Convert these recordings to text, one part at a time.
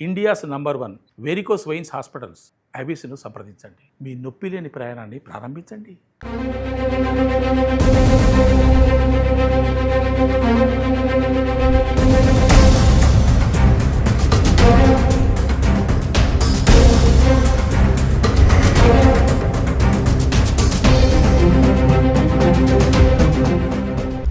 India's number 1 varicose veins hospitals ఐబీసీను సంప్రదించండి. మీ నొప్పి లేని ప్రయాణాన్ని ప్రారంభించండి.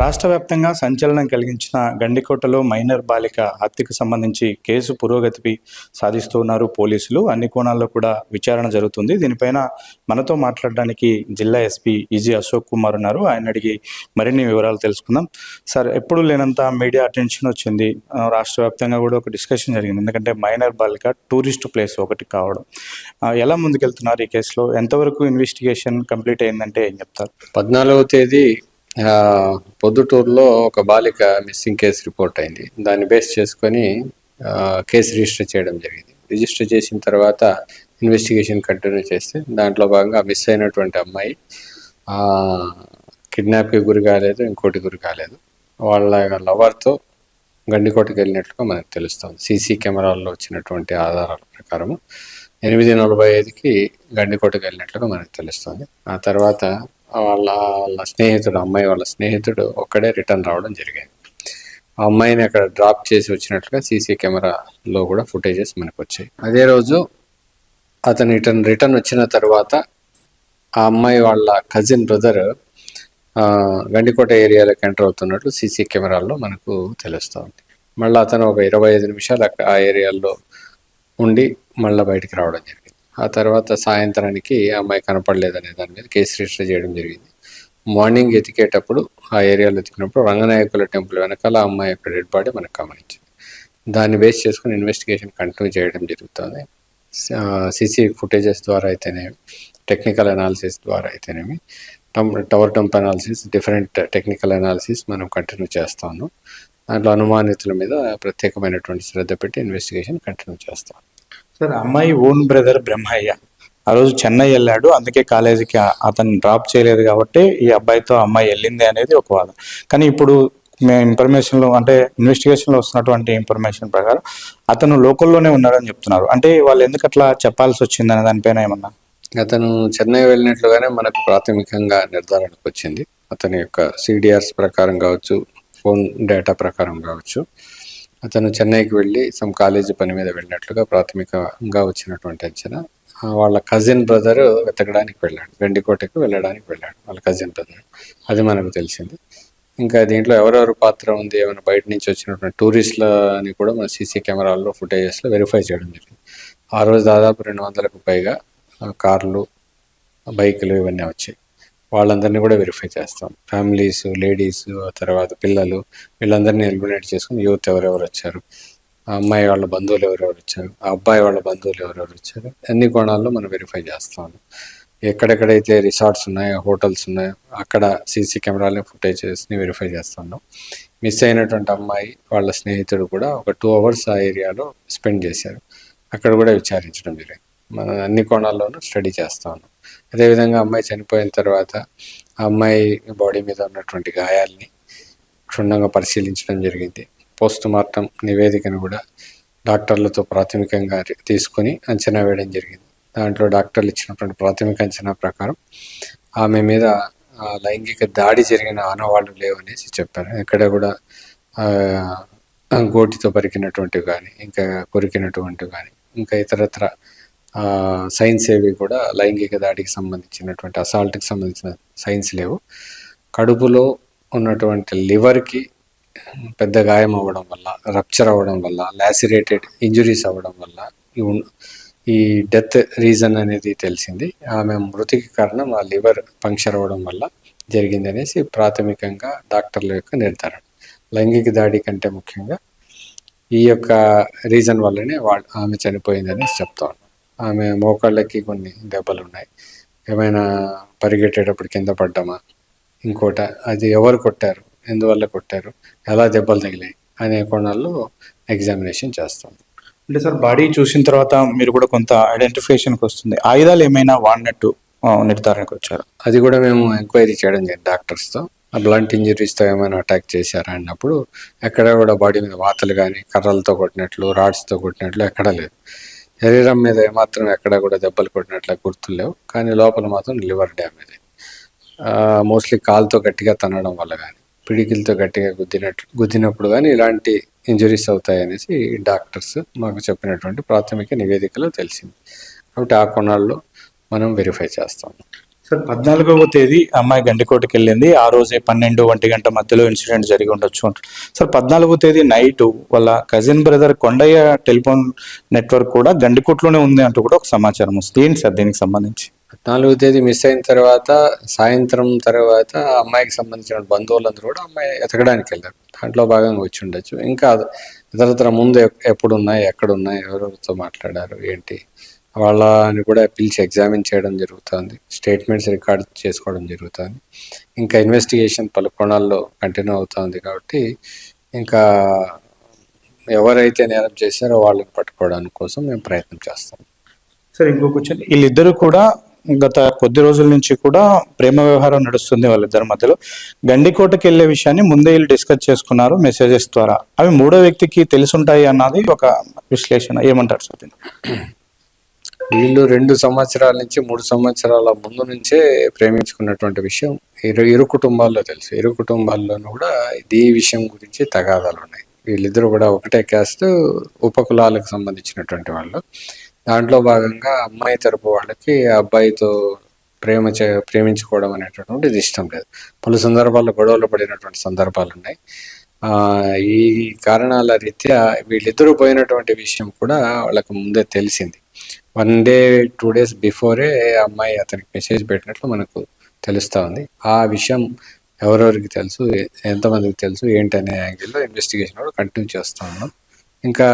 రాష్ట్ర వ్యాప్తంగా సంచలనం కలిగించిన గండికోటలో మైనర్ బాలిక హత్యకు సంబంధించి కేసు పురోగతిపై సాధిస్తున్నారు పోలీసులు. అన్ని కోణాల్లో కూడా విచారణ జరుగుతుంది. దీనిపైన మనతో మాట్లాడడానికి జిల్లా ఎస్పీ ఈజీ అశోక్ కుమార్ ఉన్నారు. ఆయన అడిగి మరిన్ని వివరాలు తెలుసుకుందాం. సార్, ఎప్పుడు లేనంత మీడియా అటెన్షన్ వచ్చింది. రాష్ట్ర వ్యాప్తంగా కూడా ఒక డిస్కషన్ జరిగింది. ఎందుకంటే మైనర్ బాలిక టూరిస్ట్ ప్లేస్ ఒకటి కావడం. ఎలా ముందుకెళ్తున్నారు ఈ కేసులో? ఎంతవరకు ఇన్వెస్టిగేషన్ కంప్లీట్ అయిందంటే ఏం చెప్తారు? 14వ తేదీ పొద్దుటూరులో ఒక బాలిక మిస్సింగ్ కేసు రిపోర్ట్ అయింది. దాన్ని బేస్ చేసుకొని కేసు రిజిస్టర్ చేయడం జరిగింది. రిజిస్టర్ చేసిన తర్వాత ఇన్వెస్టిగేషన్ కంటిన్యూ చేస్తే దాంట్లో భాగంగా మిస్ అయినటువంటి అమ్మాయి కిడ్నాప్కి గురి కాలేదు, ఇంకోటి గురి కాలేదు. వాళ్ళ లవర్తో గండికోటకి వెళ్ళినట్లుగా మనకు తెలుస్తుంది. సీసీ కెమెరాల్లో వచ్చినటువంటి ఆధారాల ప్రకారం 8:45కి గండికోటకి వెళ్ళినట్లుగా మనకు తెలుస్తుంది. ఆ తర్వాత వాళ్ళ స్నేహితుడు, అమ్మాయి వాళ్ళ స్నేహితుడు ఒక్కడే రిటర్న్ రావడం జరిగింది. ఆ అమ్మాయిని అక్కడ డ్రాప్ చేసి వచ్చినట్లుగా సీసీ కెమెరాలో కూడా ఫుటేజెస్ మనకు వచ్చాయి. అదే రోజు అతను రిటర్న్ వచ్చిన తర్వాత ఆ అమ్మాయి వాళ్ళ కజిన్ బ్రదర్ గండికోట ఏరియాలోకి ఎంటర్ అవుతున్నట్లు సీసీ కెమెరాల్లో మనకు తెలుస్తుంది. మళ్ళీ అతను ఒక 25 నిమిషాలు ఆ ఏరియాలో ఉండి మళ్ళీ బయటికి రావడం జరిగింది. ఆ తర్వాత సాయంత్రానికి అమ్మాయి కనపడలేదనే దాని మీద కేసు రిజిస్టర్ చేయడం జరిగింది. మార్నింగ్ ఎతికేటప్పుడు ఆ ఏరియాలో ఎతికినప్పుడు రంగనాయకుల టెంపుల్ వెనకాల ఆ అమ్మాయి యొక్క డెడ్ బాడీ మనకు గమనించింది. దాన్ని బేస్ చేసుకుని ఇన్వెస్టిగేషన్ కంటిన్యూ చేయడం జరుగుతుంది. సీసీ ఫుటేజెస్ ద్వారా అయితేనేమి, టెక్నికల్ అనాలిసిస్ ద్వారా అయితేనేమి, tower dump analysis, different technical analysis మనం కంటిన్యూ చేస్తాము. దాంట్లో అనుమానితుల మీద ప్రత్యేకమైనటువంటి శ్రద్ధ పెట్టి ఇన్వెస్టిగేషన్ కంటిన్యూ చేస్తాం. సార్, అమ్మాయి ఓన్ బ్రదర్ బ్రహ్మయ్య ఆ రోజు చెన్నై వెళ్ళాడు. అందుకే కాలేజీకి అతను డ్రాప్ చేయలేదు కాబట్టి ఈ అబ్బాయితో అమ్మాయి వెళ్ళింది అనేది ఒక వాదన. కానీ ఇప్పుడు మేము ఇన్ఫర్మేషన్లో, అంటే ఇన్వెస్టిగేషన్లో వస్తున్నటువంటి ఇన్ఫర్మేషన్ ప్రకారం అతను లోకల్లోనే ఉన్నాడని చెప్తున్నారు. అంటే వాళ్ళు ఎందుకు అట్లా చెప్పాల్సి వచ్చింది అనే దానిపైన ఏమన్నా? అతను చెన్నై వెళ్ళినట్లుగానే మనకు ప్రాథమికంగా నిర్ధారణకు వచ్చింది. అతని యొక్క సిడిఆర్స్ ప్రకారం కావచ్చు, ఫోన్ డేటా ప్రకారం కావచ్చు, అతను చెన్నైకి వెళ్ళి సమ్ కాలేజీ పని మీద వెళ్ళినట్లుగా ప్రాథమికంగా వచ్చినటువంటి అంచనా. వాళ్ళ కజిన్ బ్రదర్ వెతకడానికి వెళ్ళాడు, గండికోటకి వెళ్ళడానికి వెళ్ళాడు వాళ్ళ కజిన్ బ్రదర్. అది మనకు తెలిసింది. ఇంకా దీంట్లో ఎవరెవరు పాత్ర ఉంది, ఏమైనా బయట నుంచి వచ్చినటువంటి టూరిస్టులని కూడా మన సీసీ కెమెరాల్లో ఫుటేజెస్లో వెరిఫై చేయడం జరిగింది. ఆ రోజు దాదాపు 200కు పైగా కార్లు, బైకులు ఇవన్నీ వచ్చాయి. వాళ్ళందరినీ కూడా వెరిఫై చేస్తాం. ఫ్యామిలీస్, లేడీస్, తర్వాత పిల్లలు, వీళ్ళందరినీ ఎలిమినేట్ చేసుకుని యూత్ ఎవరెవరు వచ్చారు, ఆ అమ్మాయి వాళ్ళ బంధువులు ఎవరెవరు వచ్చారు, ఆ అబ్బాయి వాళ్ళ బంధువులు ఎవరెవరు వచ్చారు, అన్ని కోణాల్లో మనం వెరిఫై చేస్తాము. ఎక్కడెక్కడైతే రిసార్ట్స్ ఉన్నాయో, హోటల్స్ ఉన్నాయో అక్కడ సీసీ కెమెరాలని ఫుటేజెస్ని వెరిఫై చేస్తున్నాం. మిస్ అయినటువంటి అమ్మాయి వాళ్ళ స్నేహితుడు కూడా ఒక 2 hours ఆ ఏరియాలో స్పెండ్ చేశారు. అక్కడ కూడా విచారించడం జరిగింది. మన అన్ని కోణాల్లోనూ స్టడీ చేస్తా ఉన్నాం. అదేవిధంగా అమ్మాయి చనిపోయిన తర్వాత ఆ అమ్మాయి బాడీ మీద ఉన్నటువంటి గాయాల్ని క్షుణ్ణంగా పరిశీలించడం జరిగింది. పోస్ట్ మార్టం నివేదికను కూడా డాక్టర్లతో ప్రాథమికంగా తీసుకొని అంచనా వేయడం జరిగింది. దాంట్లో డాక్టర్లు ఇచ్చినటువంటి ప్రాథమిక అంచనా ప్రకారం ఆమె మీద లైంగిక దాడి జరిగిన ఆనవాళ్ళు లేవనేసి చెప్పారు. ఎక్కడ కూడా గోటితో పరికినటువంటివి కానీ, ఇంకా కొరికినటువంటివి కానీ, ఇంకా ఇతరత్ర సైన్స్ ఏవి కూడా లైంగిక దాడికి సంబంధించినటువంటి, అసాల్ట్కి సంబంధించిన సైన్స్ లేవు. కడుపులో ఉన్నటువంటి లివర్కి పెద్ద గాయం అవ్వడం వల్ల, రప్చర్ అవ్వడం వల్ల, లాసిరేటెడ్ ఇంజురీస్ అవ్వడం వల్ల ఈ డెత్ రీజన్ అనేది తెలిసింది. ఆమె మృతికి కారణం ఆ లివర్ పంక్చర్ అవ్వడం వల్ల జరిగింది అనేసి ప్రాథమికంగా డాక్టర్ల యొక్క నిర్ధారణ. లైంగిక దాడి కంటే ముఖ్యంగా ఈ యొక్క రీజన్ వల్లనే ఆమె చనిపోయిందనేసి చెప్తా ఉన్నాం. ఆమె మోకాళ్ళకి కొన్ని దెబ్బలు ఉన్నాయి. ఏమైనా పరిగెట్టేటప్పుడు కింద పడ్డామా, ఇంకోట అది ఎవరు కొట్టారు, ఎందువల్ల కొట్టారు, ఎలా దెబ్బలు తగిలాయి అనే కోణాల్లో ఎగ్జామినేషన్ చేస్తాం. అంటే సార్, బాడీ చూసిన తర్వాత మీరు కూడా కొంత ఐడెంటిఫికేషన్కి వస్తుంది. ఆయుధాలు ఏమైనా వాడినట్టు నిర్ధారణకు వచ్చారు? అది కూడా మేము ఎంక్వైరీ చేయడం జరిగింది డాక్టర్స్తో. బ్లంట్ ఇంజరీస్తో ఏమైనా అటాక్ చేశారా అన్నప్పుడు ఎక్కడ కూడా బాడీ మీద వాతలు కానీ కర్రలతో కొట్టినట్లు రాడ్స్తో కొట్టినట్లు ఎక్కడా లేదు. శరీరం మీద ఏమాత్రం ఎక్కడ కూడా దెబ్బలు కొట్టినట్లు గుర్తులు లేవు, కానీ లోపల మాత్రం లివర్ డ్యామేజ్. మోస్ట్లీ కాలుతో గట్టిగా తనడం వల్ల కానీ పిడికిలతో గట్టిగా గుద్దినప్పుడు కానీ ఇలాంటి ఇంజరీస్ అవుతాయి అనేసి డాక్టర్స్ మాకు చెప్పినటువంటి ప్రాథమిక నివేదికలో తెలిసింది. కాబట్టి ఆ కోణాల్లో మనం వెరిఫై చేస్తాం. సార్ 14వ తేదీ అమ్మాయి గండికోటకి వెళ్ళింది. ఆ రోజే 12-1 గంట మధ్యలో ఇన్సిడెంట్ జరిగి ఉండొచ్చు అంటారు. సార్ 14వ తేదీ నైట్ వాళ్ళ cousin brother Kondaiah telephone network కూడా గండికోటలోనే ఉంది అంటూ కూడా ఒక సమాచారం వస్తుంది. ఏంటి సార్ దీనికి సంబంధించి? 14వ తేదీ మిస్ అయిన తర్వాత సాయంత్రం తర్వాత అమ్మాయికి సంబంధించిన బంధువులందరూ కూడా అమ్మాయి ఎతకడానికి వెళ్ళారు. దాంట్లో భాగంగా వచ్చి ఉండొచ్చు. ఇంకా ఇతరత్ర ముందు ఎప్పుడున్నాయి, ఎక్కడున్నాయి, ఎవరెవరితో మాట్లాడారు, ఏంటి వాళ్ళని కూడా పిలిచి ఎగ్జామిన్ చేయడం జరుగుతుంది. స్టేట్మెంట్స్ రికార్డ్ చేసుకోవడం జరుగుతుంది. ఇంకా ఇన్వెస్టిగేషన్ పలు కోణాల్లో కంటిన్యూ అవుతుంది. కాబట్టి ఇంకా ఎవరైతే నేరం చేశారో వాళ్ళని పట్టుకోవడానికి కోసం మేము ప్రయత్నం చేస్తాం. సార్ ఇంకో క్వశ్చన్, వీళ్ళిద్దరు కూడా గత కొద్ది రోజుల నుంచి కూడా ప్రేమ వ్యవహారం నడుస్తుంది వాళ్ళిద్దరి మధ్యలో. గండికోటకి వెళ్ళే విషయాన్ని ముందే వీళ్ళు డిస్కస్ చేసుకున్నారు మెసేజెస్ ద్వారా. అవి మూడో వ్యక్తికి తెలుసుంటాయి అన్నది ఒక విశ్లేషణ. ఏమంటారు సార్ దీన్ని? వీళ్ళు 2 సంవత్సరాల నుంచి 3 సంవత్సరాల ముందు నుంచే ప్రేమించుకున్నటువంటి విషయం ఇరు కుటుంబాల్లో తెలుసు. ఇరు కుటుంబాల్లోనూ కూడా ఈ విషయం గురించి తగాదాలు ఉన్నాయి. వీళ్ళిద్దరూ కూడా ఒకటే క్యాస్ట్, ఉపకులాలకు సంబంధించినటువంటి వాళ్ళు. దాంట్లో భాగంగా అమ్మాయి తరపు వాళ్ళకి అబ్బాయితో ప్రేమించుకోవడం అనేటటువంటిది ఇష్టం లేదు. పలు సందర్భాల్లో గొడవలు పడినటువంటి సందర్భాలు ఉన్నాయి. ఈ కారణాల రీత్యా వీళ్ళిద్దరూ పోయినటువంటి విషయం కూడా వాళ్ళకి ముందే తెలిసింది. 1 డే 2 డేస్ బిఫోరే అమ్మాయి అతనికి మెసేజ్ పెట్టినట్లు మనకు తెలుస్తూ ఉంది. ఆ విషయం ఎవరెవరికి తెలుసు, ఎంతమందికి తెలుసు, ఏంటనే యాంగిల్లో ఇన్వెస్టిగేషన్ కూడా కంటిన్యూ చేస్తూ ఉన్నాం. ఇంకా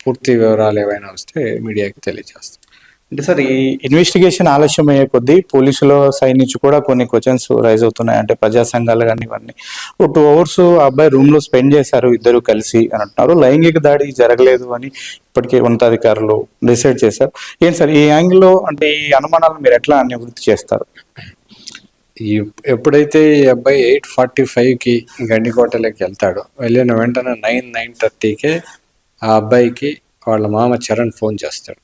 పూర్తి వివరాలు ఏవైనా వస్తే మీడియాకి తెలియజేస్తాం. అంటే సార్ ఈ ఇన్వెస్టిగేషన్ ఆలస్యం అయ్యే కొద్దీ పోలీసుల సైడ్ నుంచి కూడా కొన్ని క్వశ్చన్స్ రైజ్ అవుతున్నాయి. అంటే ప్రజా సంఘాలు కానీ ఇవన్నీ 2 hours అబ్బాయి రూమ్ లో స్పెండ్ చేశారు ఇద్దరు కలిసి అని అంటున్నారు. లైంగిక దాడి జరగలేదు అని ఇప్పటికే ఉన్నతాధికారులు డిసైడ్ చేశారు. ఏంటి సార్ ఈ యాంగిల్లో అంటే ఈ అనుమానాలను మీరు ఎట్లా నివృత్తి చేస్తారు? ఎప్పుడైతే ఈ అబ్బాయి 8:45కి గండికోటలోకి వెళ్తాడో, వెళ్ళిన వెంటనే 9:30కే ఆ అబ్బాయికి వాళ్ళ మామ చరణ్ ఫోన్ చేస్తాడు.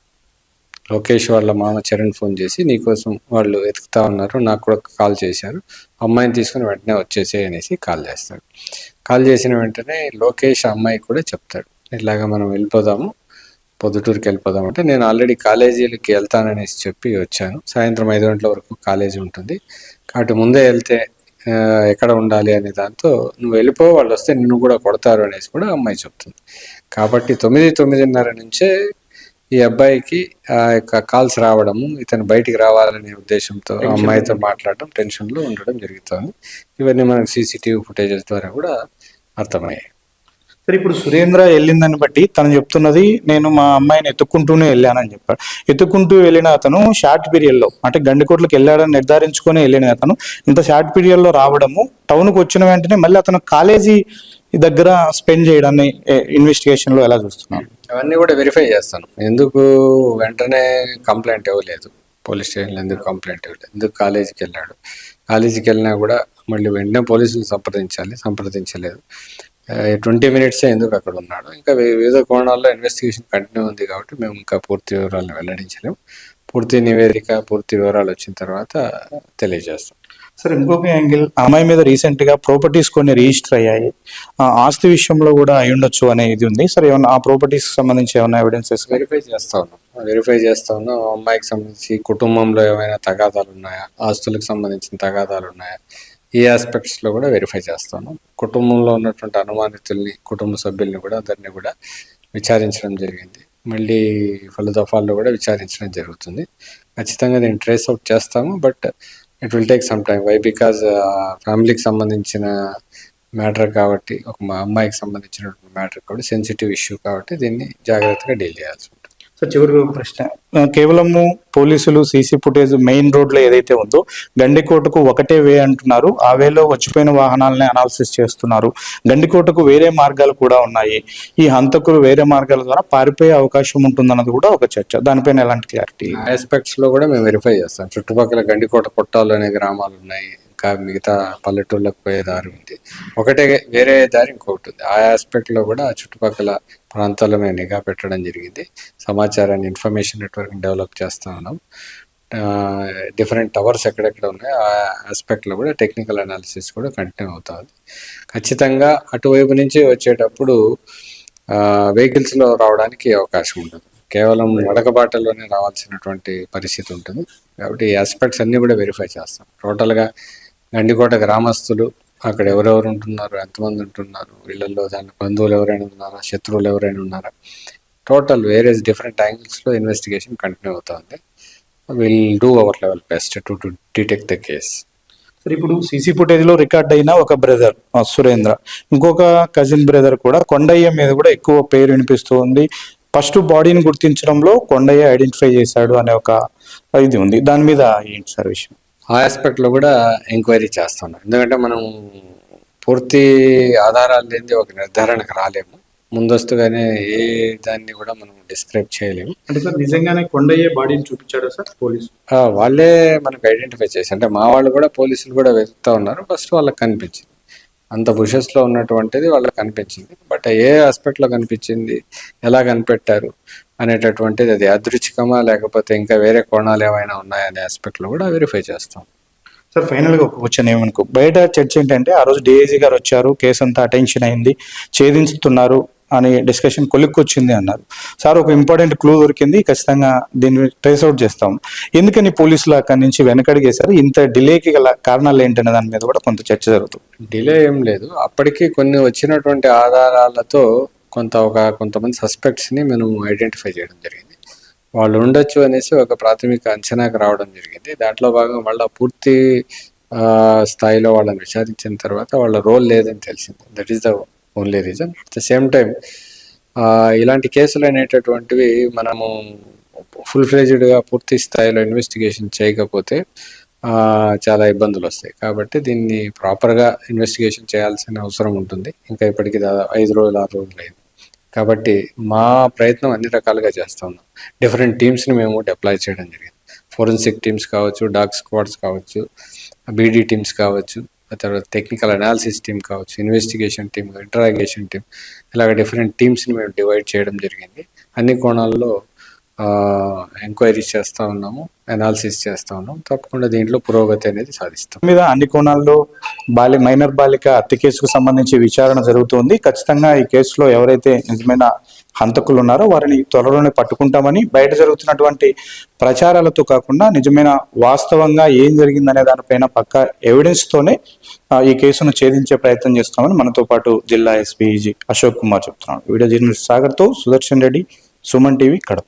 లోకేష్ వాళ్ళ మామ చరణ్ ఫోన్ చేసి, నీకోసం వాళ్ళు వెతుకుతా ఉన్నారు, నాకు కూడా కాల్ చేశారు, అమ్మాయిని తీసుకుని వెంటనే వచ్చేసే అనేసి కాల్ చేస్తాడు. కాల్ చేసిన వెంటనే లోకేష్ అమ్మాయికి కూడా చెప్తాడు, ఇలాగా మనం వెళ్ళిపోదాము, పొద్దుటూరుకి వెళ్ళిపోదాం అంటే, నేను ఆల్రెడీ కాలేజీలకి వెళ్తాననేసి చెప్పి వచ్చాను, సాయంత్రం 5 గంటల వరకు కాలేజీ ఉంటుంది, కాబట్టి ముందే వెళ్తే ఎక్కడ ఉండాలి అనే దాంతో నువ్వు వెళ్ళిపో, వాళ్ళు వస్తే నిన్ను కూడా కొడతారు అనేసి కూడా అమ్మాయి చెప్తుంది. కాబట్టి 9-9:30 నుంచే ఈ అబ్బాయికి ఆ యొక్క కాల్స్ రావడము, ఇతను బయటికి రావాలనే ఉద్దేశంతో అమ్మాయితో మాట్లాడడం, టెన్షన్లో ఉండడం జరుగుతుంది. ఇవన్నీ మనకు CCTV ఫుటేజెస్ ద్వారా కూడా అర్థమయ్యాయి. సరే, ఇప్పుడు సురేంద్ర వెళ్ళిందని బట్టి తను చెప్తున్నది, నేను మా అమ్మాయిని ఎత్తుక్కుంటూనే వెళ్ళానని చెప్పాడు. ఎత్తుక్కుంటూ వెళ్ళిన అతను షార్ట్ పీరియడ్లో, అంటే గండికోటలకు వెళ్ళాడని నిర్ధారించుకొని వెళ్ళిన అతను ఇంత షార్ట్ పీరియడ్లో రావడము, టౌన్కి వచ్చిన వెంటనే మళ్ళీ అతను కాలేజీ దగ్గర స్పెండ్ చేయడాన్ని ఇన్వెస్టిగేషన్లో ఎలా చూస్తున్నాను? అవన్నీ కూడా వెరిఫై చేస్తాను. ఎందుకు వెంటనే కంప్లైంట్ ఇవ్వలేదు, పోలీస్ స్టేషన్లో ఎందుకు కంప్లైంట్ ఇవ్వలేదు, ఎందుకు కాలేజీకి వెళ్ళాడు, కాలేజీకి వెళ్ళినా కూడా మళ్ళీ వెంటనే పోలీసులు సంప్రదించలేదు, 20 minutes ఎందుకు అక్కడ ఉన్నాడు, ఇంకా వివిధ కోణాల్లో ఇన్వెస్టిగేషన్ కంటిన్యూ ఉంది. కాబట్టి మేము ఇంకా పూర్తి వివరాలను వెల్లడించలేము. పూర్తి నివేదిక, పూర్తి వివరాలు వచ్చిన తర్వాత తెలియజేస్తాం. సరే, ఇంకొక యాంగిల్, అమ్మాయి మీద రీసెంట్ గా ప్రాపర్టీస్ కొన్ని రిజిస్టర్ అయ్యాయి, ఆస్తి విషయంలో కూడా అయి ఉండొచ్చు అనే ఇది ఉంది. సరే, ఏమన్నా ఆ ప్రాపర్టీస్ సంబంధించి ఏమన్నా ఎవిడెన్సెస్ వెరిఫై చేస్తా ఉన్నాం. అమ్మాయికి సంబంధించి కుటుంబంలో ఏమైనా తగాదాలు ఉన్నాయా, ఆస్తులకు సంబంధించిన తగాదాలు ఉన్నాయా, ఈ ఆస్పెక్ట్స్లో కూడా వెరిఫై చేస్తాను. కుటుంబంలో ఉన్నటువంటి అనుమానితుల్ని, కుటుంబ సభ్యుల్ని కూడా అందరినీ కూడా విచారించడం జరిగింది. మళ్ళీ పలు దఫాల్లో కూడా విచారించడం జరుగుతుంది. ఖచ్చితంగా దీన్ని ట్రేస్ అవుట్ చేస్తాము, but it will take some time. Why? Because ఫ్యామిలీకి సంబంధించిన మ్యాటర్ కాబట్టి, ఒక మా అమ్మాయికి సంబంధించినటువంటి మ్యాటర్ కాబట్టి, సెన్సిటివ్ ఇష్యూ కాబట్టి దీన్ని జాగ్రత్తగా డీల్ చేయాల్సి ఉంటుంది. సో చివరికి ఒక ప్రశ్న, కేవలము పోలీసులు CC ఫుటేజ్ మెయిన్ రోడ్లో ఏదైతే ఉందో గండికోటకు ఒకటే వే అంటున్నారు, ఆ వేలో వచ్చిపోయిన వాహనాలని అనాలిసిస్ చేస్తున్నారు, గండికోటకు వేరే మార్గాలు కూడా ఉన్నాయి, ఈ హంతకులు వేరే మార్గాల ద్వారా పారిపోయే అవకాశం ఉంటుందన్నది కూడా ఒక చర్చ. దానిపైన ఎలాంటి క్లారిటీ? ఆస్పెక్ట్స్ లో కూడా మేము వెరిఫై చేస్తాం. చుట్టుపక్కల గండికోట కొట్టాలు అనే గ్రామాలు ఉన్నాయి, ఇంకా మిగతా పల్లెటూళ్ళకు పోయే దారి ఉంది, ఒకటే వేరే దారి ఇంకొకటి ఉంది. ఆ ఆస్పెక్ట్లో కూడా ఆ చుట్టుపక్కల ప్రాంతాల్లో మేము నిఘా పెట్టడం జరిగింది. సమాచారాన్ని ఇన్ఫర్మేషన్ నెట్వర్క్ డెవలప్ చేస్తూ ఉన్నాం. డిఫరెంట్ టవర్స్ ఎక్కడెక్కడ ఉన్నాయో ఆ ఆస్పెక్ట్లో కూడా టెక్నికల్ అనాలిసిస్ కూడా కంటిన్యూ అవుతుంది. ఖచ్చితంగా అటువైపు నుంచి వచ్చేటప్పుడు వెహికల్స్లో రావడానికి అవకాశం ఉండదు, కేవలం నడకబాటలోనే రావాల్సినటువంటి పరిస్థితి ఉంటుంది. కాబట్టి ఈ ఆస్పెక్ట్స్ అన్నీ కూడా వెరిఫై చేస్తాం. టోటల్గా గండికోట గ్రామస్తులు అక్కడ ఎవరెవరు ఉంటున్నారు, ఎంతమంది ఉంటున్నారు, వీళ్ళల్లో దాని బంధువులు ఎవరైనా ఉన్నారా, శత్రువులు ఎవరైనా ఉన్నారా, టోటల్ వేరియస్ డిఫరెంట్ యాంగిల్స్లో ఇన్వెస్టిగేషన్ కంటిన్యూ అవుతుంది. Will do our level best to detect the case. సరే, ఇప్పుడు సీసీ ఫుటేజ్లో రికార్డ్ అయిన ఒక బ్రదర్ సురేంద్ర, ఇంకొక కజిన్ బ్రదర్ కూడా కొండయ్య మీద కూడా ఎక్కువ పేరు వినిపిస్తుంది. ఫస్ట్ బాడీని గుర్తించడంలో కొండయ్య ఐడెంటిఫై చేశాడు అనే ఒక ఇది ఉంది, దాని మీద ఏంటి సార్ విషయం? ఆ ఆస్పెక్ట్లో కూడా ఎంక్వైరీ చేస్తున్నాం. ఎందుకంటే మనం పూర్తి ఆధారాలు లేనిది ఒక నిర్ధారణకు రాలేము, ముందస్తుగానే ఏ దాన్ని కూడా మనం డిస్క్రైబ్ చేయలేము. అంటే సార్ నిజంగానే కొండయ్య బాడీని చూపించాడు సార్ పోలీసు? వాళ్ళే మనకు ఐడెంటిఫై చేసి, అంటే మా వాళ్ళు కూడా పోలీసులు కూడా వెతుకుతూ ఉన్నారు. ఫస్ట్ వాళ్ళకి కనిపించింది, అంత బుషెస్లో ఉన్నటువంటిది వాళ్ళకి కనిపించింది. బట్ ఏ ఆస్పెక్ట్లో కనిపించింది, ఎలా కనిపెట్టారు అనేటటువంటిది, అది అదృచ్ఛికమా లేకపోతే ఇంకా వేరే కోణాలు ఏమైనా ఉన్నాయనే ఆస్పెక్ట్లో కూడా వెరిఫై చేస్తాం. సార్ ఫైనల్గా ఒక క్వశ్చన్ ఏమనుకో, బయట చర్చ ఏంటంటే ఆ రోజు డిఐజీ గారు వచ్చారు, కేసు అంతా అటెన్షన్ అయింది, ఛేదించుతున్నారు అని డిస్కషన్ కొలిక్కొచ్చింది అన్నారు. సార్ ఒక ఇంపార్టెంట్ క్లూ దొరికింది, ఖచ్చితంగా దీన్ని ట్రేస్ అవుట్ చేస్తాం. ఎందుకని పోలీసులు అక్కడి నుంచి వెనకడిగేశారు, ఇంత డిలేకి గల కారణాలు ఏంటనే దాని మీద కూడా కొంత చర్చ జరుగుతుంది. డిలే ఏం లేదు, అప్పటికి కొన్ని వచ్చినటువంటి ఆధారాలతో కొంతమంది సస్పెక్ట్స్ని మనం ఐడెంటిఫై చేయడం జరిగింది. వాళ్ళు ఉండొచ్చు అనేసి ఒక ప్రాథమిక అంచనాకు రావడం జరిగింది. దాంట్లో భాగంగా మళ్ళీ పూర్తి స్థాయిలో వాళ్ళని విచారించిన తర్వాత వాళ్ళ రోల్ లేదని తెలిసింది. That is the only reason. At the same time ఇలాంటి కేసులు అనేటటువంటివి మనము ఫుల్ ఫ్లెడ్జ్డ్గా పూర్తి స్థాయిలో ఇన్వెస్టిగేషన్ చేయకపోతే చాలా ఇబ్బందులు వస్తాయి. కాబట్టి దీన్ని ప్రాపర్గా ఇన్వెస్టిగేషన్ చేయాల్సిన అవసరం ఉంటుంది. ఇంకా ఇప్పటికి 5 రోజులు 6 రోజులు అయింది. కాబట్టి మా ప్రయత్నం అన్ని రకాలుగా చేస్తూ ఉన్నాం. డిఫరెంట్ టీమ్స్ని మేము డిప్లాయ్ చేయడం జరిగింది. ఫోరెన్సిక్ టీమ్స్ కావచ్చు, డాగ్ స్క్వాడ్స్ కావచ్చు, బీడీ టీమ్స్ కావచ్చు, తర్వాత టెక్నికల్ అనాలిసిస్ టీమ్ కావచ్చు, ఇన్వెస్టిగేషన్ టీమ్, ఇంటరాగేషన్ టీమ్, ఇలాగ డిఫరెంట్ టీమ్స్ని మేము డివైడ్ చేయడం జరిగింది. అన్ని కోణాల్లో ఎంక్వైరీస్ చేస్తూ ఉన్నాము, అనాలిసిస్ చేస్తూ ఉన్నాము. తప్పకుండా దీంట్లో పురోగతి అనేది సాధిస్తాం. మీద అన్ని కోణాల్లో మైనర్ బాలిక హత్య కేసుకు సంబంధించి విచారణ జరుగుతుంది. ఖచ్చితంగా ఈ కేసులో ఎవరైతే నిజమైన హంతకులు ఉన్నారో వారిని త్వరలోనే పట్టుకుంటామని, బయట జరుగుతున్నటువంటి ప్రచారాలతో కాకుండా నిజమైన వాస్తవంగా ఏం జరిగిందనే దానిపైన పక్కా ఎవిడెన్స్తోనే ఈ కేసును ఛేదించే ప్రయత్నం చేస్తామని మనతో పాటు జిల్లా ఎస్పీ అశోక్ కుమార్ చెప్తున్నాడు. వీడియో జర్నలిస్ట్ సాగర్తో సుదర్శన్ రెడ్డి, సుమన్ టీవీ, కడప.